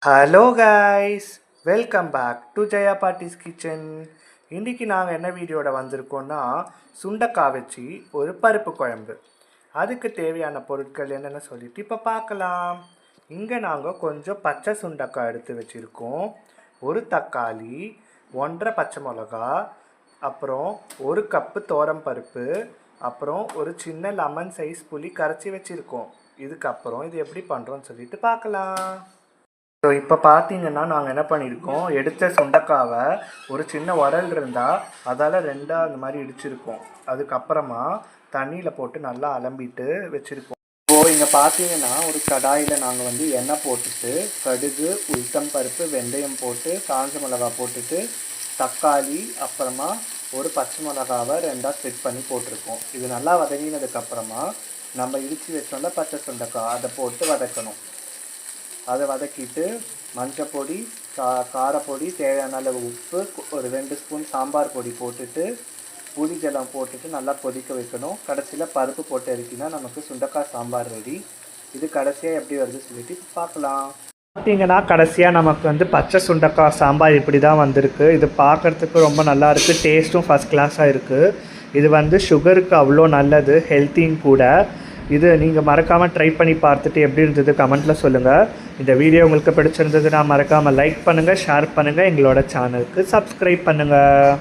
Hello guys, welcome back to Jaya Patti's kitchen. இன்றைக்கி நாங்கள் என்ன வீடியோட வந்திருக்கோன்னா, சுண்டைக்காய் வச்சு ஒரு பருப்பு குழம்பு. அதுக்கு தேவையான பொருட்கள் என்னென்னு சொல்லிட்டு இப்போ பார்க்கலாம். இங்கே நாங்கள் கொஞ்சம் பச்சை சுண்டைக்காய் எடுத்து வச்சுருக்கோம், ஒரு தக்காளி, 1.5 பச்சை மிளகா, அப்புறம் 1 கப்பு பருப்பு, அப்புறம் ஒரு சின்ன லெமன் சைஸ் புளி கரைச்சி வச்சுருக்கோம். இதுக்கப்புறம் இது எப்படி பண்ணுறோன்னு சொல்லிட்டு பார்க்கலாம். ஸோ இப்போ பார்த்தீங்கன்னா நாங்கள் என்ன பண்ணியிருக்கோம், எடுத்த சுண்டைக்காவை ஒரு சின்ன உரல் இருந்தால் அதால் ரெண்டாக அந்த மாதிரி இடிச்சிருக்கோம். அதுக்கப்புறமா தண்ணியில் போட்டு நல்லா அலம்பிட்டு வச்சுருக்கோம். இப்போது இங்கே பார்த்தீங்கன்னா ஒரு கடாயில் நாங்கள் எண்ணெய் போட்டுட்டு கடுகு, உளுத்தம் பருப்பு, வெந்தயம் போட்டு காஞ்ச மிளகா போட்டுட்டு தக்காளி, அப்புறமா ஒரு பச்சை மிளகாவை 2ஆக ஸ்ப்ளிட் பண்ணி போட்டிருக்கோம். இது நல்லா வதங்கினதுக்கப்புறமா நம்ம இடித்து வச்சோம்ல பச்சை சுண்டைக்காய், அதை போட்டு வதக்கணும். அதை வதக்கிட்டு மஞ்சப்பொடி, காரப்பொடி, தேவையான அளவு உப்பு, ஒரு 2 ஸ்பூன் சாம்பார் பொடி போட்டுட்டு புளி ஜலம் போட்டுட்டு நல்லா கொதிக்க வைக்கணும். கடைசியில் பருப்பு போட்டு இறக்கினா நமக்கு சுண்டைக்காய் சாம்பார் ரெடி. இது கடைசியாக எப்படி வருது சொல்லிட்டு பார்க்கலாம். பார்த்தீங்கன்னா கடைசியாக நமக்கு பச்சை சுண்டைக்காய் சாம்பார் இப்படி தான் வந்திருக்கு. இது பார்க்குறதுக்கு ரொம்ப நல்லா இருக்குது, டேஸ்ட்டும் ஃபஸ்ட் கிளாஸாக இருக்குது. இது சுகருக்கு அவ்வளோ நல்லது, ஹெல்த்தியும் கூட. இது நீங்கள் மறக்காமல் ட்ரை பண்ணி பார்த்துட்டு எப்படி இருந்தது கமெண்ட்டில் சொல்லுங்கள். இந்த வீடியோ உங்களுக்கு பிடிச்சிருந்ததுன்னா மறக்காமல் லைக் பண்ணுங்கள், ஷேர் பண்ணுங்கள், எங்களோட சேனலுக்கு சப்ஸ்கிரைப் பண்ணுங்கள்.